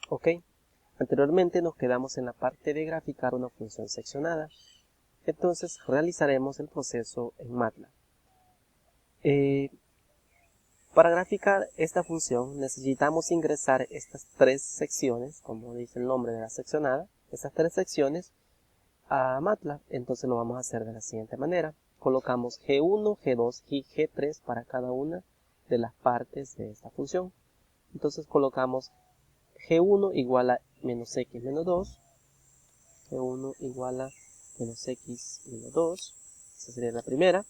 Ok, anteriormente nos quedamos en la parte de graficar una función seccionada. Entonces realizaremos el proceso en MATLAB. Para graficar esta función necesitamos ingresar estas tres secciones, como dice el nombre de la seccionada, estas tres secciones a MATLAB. Entonces lo vamos a hacer de la siguiente manera. Colocamos G1, G2 y G3 para cada una de las partes de esta función. Entonces colocamos G1 igual a menos X menos 2, G1 igual a menos X menos 2, esa sería la primera.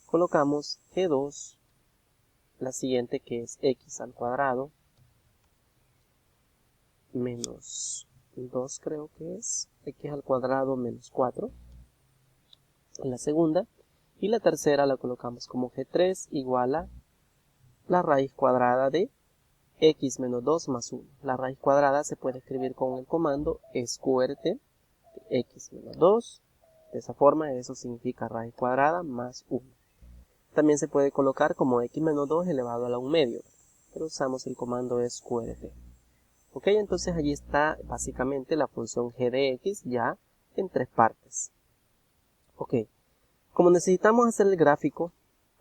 Colocamos G2, la siguiente que es X al cuadrado, menos 2 creo que es, X al cuadrado menos 4, en la segunda. Y la tercera la colocamos como G3 igual a la raíz cuadrada de X menos 2 más 1. La raíz cuadrada se puede escribir con el comando sqrt de X menos 2. De esa forma, eso significa raíz cuadrada más 1. También se puede colocar como X menos 2 elevado a la 1 medio, pero usamos el comando sqrt. Ok, entonces allí está básicamente la función g de x ya en tres partes. Ok, como necesitamos hacer el gráfico,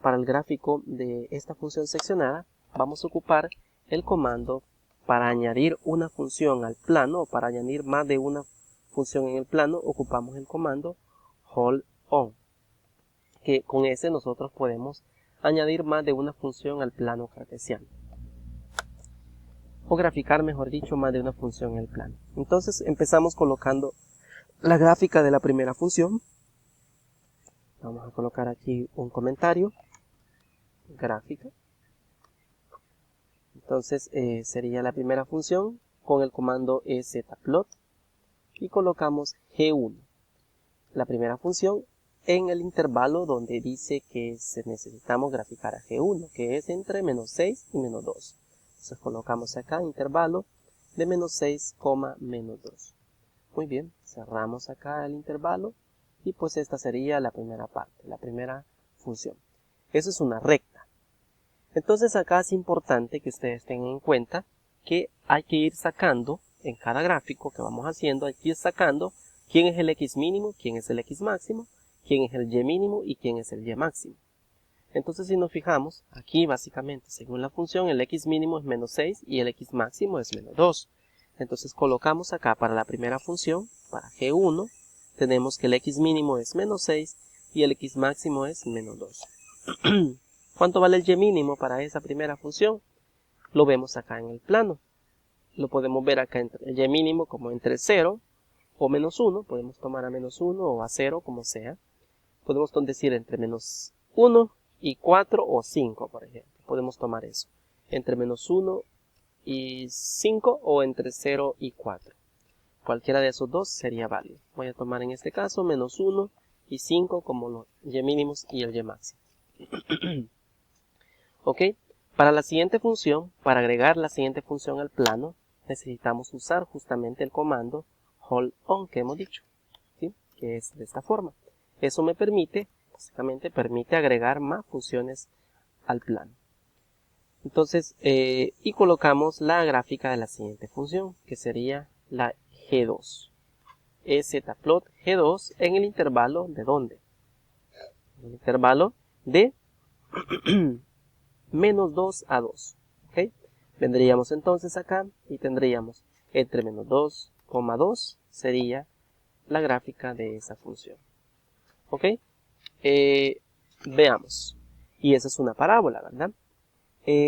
para el gráfico de esta función seccionada, vamos a ocupar el comando para añadir una función al plano, o para añadir más de una función en el plano, ocupamos el comando hold on, que con ese nosotros podemos añadir más de una función al plano cartesiano, o graficar, mejor dicho, más de una función en el plano. Entonces empezamos colocando la gráfica de la primera función. Vamos a colocar aquí un comentario, gráfica. Entonces sería la primera función con el comando zplot y colocamos G1, la primera función, en el intervalo donde dice que necesitamos graficar a G1, que es entre menos 6 y menos 2. Entonces colocamos acá intervalo de menos 6, menos 2. Muy bien, cerramos acá el intervalo y pues esta sería la primera parte, la primera función. Eso es una recta. Entonces acá es importante que ustedes tengan en cuenta que hay que ir sacando en cada gráfico que vamos haciendo, hay que ir sacando quién es el X mínimo, quién es el X máximo, quién es el Y mínimo y quién es el Y máximo. Entonces si nos fijamos, aquí básicamente según la función el X mínimo es menos 6 y el X máximo es menos 2. Entonces colocamos acá para la primera función, para G1, tenemos que el X mínimo es menos 6 y el X máximo es menos 2. ¿Cuánto vale el Y mínimo para esa primera función? Lo vemos acá en el plano. Lo podemos ver acá entre el Y mínimo como entre 0 o menos 1. Podemos tomar a menos 1 o a 0, como sea. Podemos decir entre menos 1 y 4 o 5, por ejemplo. Podemos tomar eso. Entre menos 1 y 5 o entre 0 y 4. Cualquiera de esos dos sería válido. Voy a tomar en este caso menos 1 y 5 como los Y mínimos y el Y máximo. Ok, para la siguiente función, para agregar la siguiente función al plano, necesitamos usar justamente el comando hold on que hemos dicho, ¿sí? Que es de esta forma. Eso me permite, básicamente permite agregar más funciones al plano. Entonces, y colocamos la gráfica de la siguiente función, que sería la G2. Zplot G2 en el intervalo de ¿dónde? En el intervalo de menos 2 a 2. ¿Ok? Vendríamos entonces acá y tendríamos entre menos 2, 2 sería la gráfica de esa función. ¿Ok? Veamos. Y esa es una parábola, ¿verdad?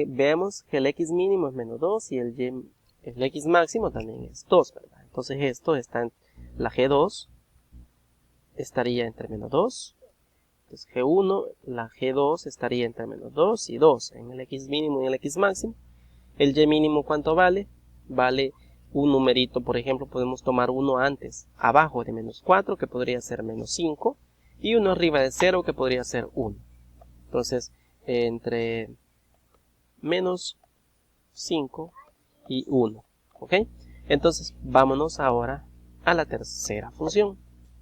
Veamos que el X mínimo es menos 2 y el X máximo también es 2, ¿verdad? Entonces esto está en la G2, estaría entre menos 2. Entonces G1, la G2 estaría entre menos 2 y 2 en el X mínimo y el X máximo. El Y mínimo, ¿cuánto vale? Vale un numerito, por ejemplo, podemos tomar uno antes, abajo de menos 4, que podría ser menos 5, y uno arriba de 0, que podría ser 1. Entonces, entre menos 5 y 1. ¿Ok? Entonces, vámonos ahora a la tercera función,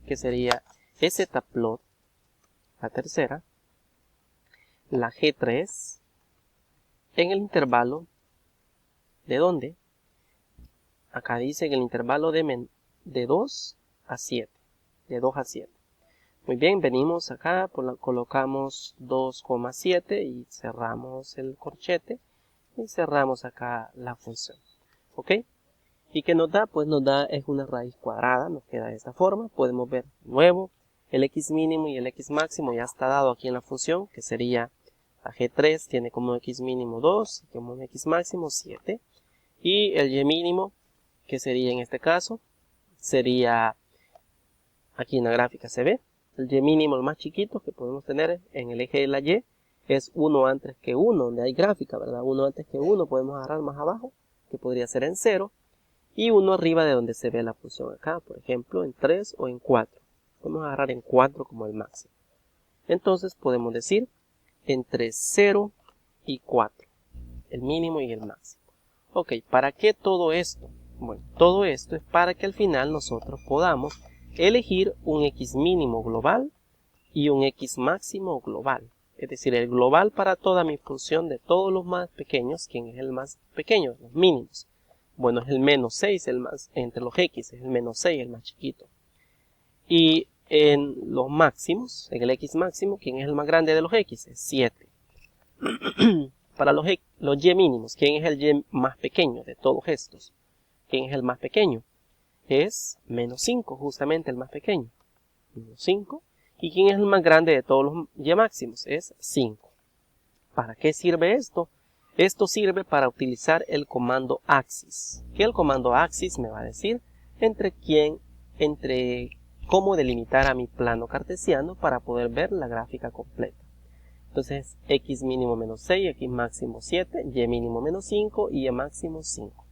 que sería zplot, la tercera, la G3, en el intervalo de ¿dónde? acá dice en el intervalo de 2 a 7. De 2 a 7. Muy bien, venimos acá, colocamos 2,7 y cerramos el corchete y cerramos acá la función. ¿Ok? ¿Y qué nos da? Pues nos da es una raíz cuadrada, nos queda de esta forma. Podemos ver de nuevo el x mínimo y el x máximo ya está dado aquí en la función, que sería la g3 tiene como x mínimo 2 y como x máximo 7. Y el y mínimo, que sería en este caso, sería, aquí en la gráfica se ve, el y mínimo, el más chiquito que podemos tener en el eje de la y, es 1 antes que 1, donde hay gráfica, ¿verdad? 1 antes que 1 podemos agarrar más abajo, que podría ser en 0. Y 1 arriba de donde se ve la función acá, por ejemplo, en 3 o en 4. Podemos agarrar en 4 como el máximo. Entonces podemos decir entre 0 y 4, el mínimo y el máximo. Ok, ¿para qué todo esto? Bueno, todo esto es para que al final nosotros podamos elegir un x mínimo global y un x máximo global. Es decir, el global para toda mi función de todos los más pequeños. ¿Quién es el más pequeño? Los mínimos. Bueno, es el menos 6, el más, entre los x es el menos 6, el más chiquito. Y en los máximos, en el x máximo, ¿quién es el más grande de los x? Es 7. Para los y mínimos, ¿quién es el y más pequeño de todos estos? ¿Quién es el más pequeño? Es menos 5, justamente el más pequeño. Menos 5. ¿Y quién es el más grande de todos los y máximos? Es 5. ¿Para qué sirve esto? Esto sirve para utilizar el comando axis. Que el comando axis me va a decir entre cómo delimitar a mi plano cartesiano para poder ver la gráfica completa. Entonces, x mínimo menos 6, x máximo 7, y mínimo menos 5 y y máximo 5.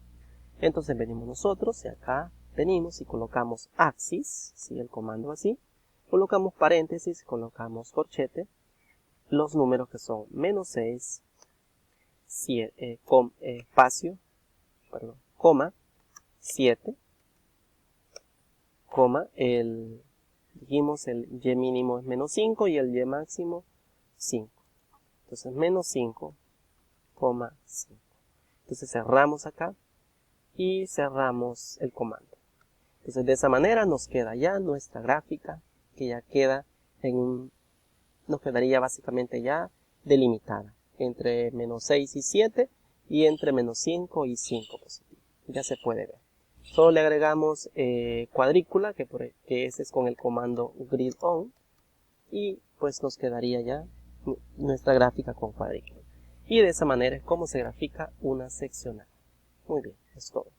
Entonces venimos nosotros y acá venimos y colocamos axis, ¿sí? El comando así. Colocamos paréntesis, colocamos corchete, los números que son menos 6, espacio, coma, 7, coma, dijimos el y mínimo es menos 5 y el y máximo 5. Entonces menos 5, 5. Entonces cerramos acá y cerramos el comando. Entonces de esa manera nos queda ya nuestra gráfica, que ya queda nos quedaría básicamente ya delimitada entre menos 6 y 7 y entre menos 5 y 5 positivo. Ya se puede ver. Solo le agregamos cuadrícula, que ese es con el comando grid on, y pues nos quedaría ya nuestra gráfica con cuadrícula. Y de esa manera es como se grafica una seccional. Muy bien, es todo.